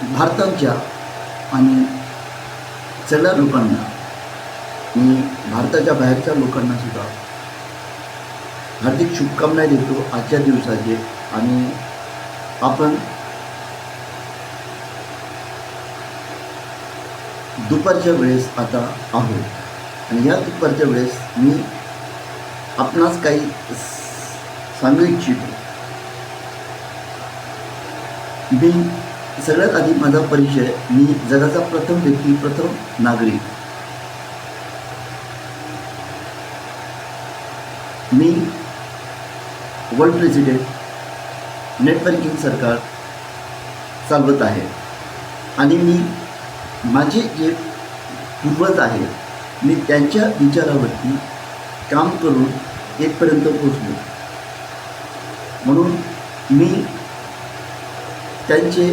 भारताच्या आणि सगळ्या लोकांना, मी भारताच्या बाहेरच्या लोकांना सुद्धा हार्दिक शुभकामना देतो आजच्या दिवसाचे. आणि आपण दुपारच्या वेळेस आता आहोत आणि या दुपारच्या वेळेस मी आपणास काही सांगू इच्छितो. मी सगळ्यात आधी माझा परिचय, मी जगाचा प्रथम व्यक्ती, प्रथम नागरिक. मी वर्ल्ड प्रेसिडेंट नेट बँकिंग सरकार चालवत आहे आणि मी माझे जे पूर्वज आहेत मी त्यांच्या विचारावरती काम करून इथपर्यंत पोहोचलो. म्हणून मी त्यांचे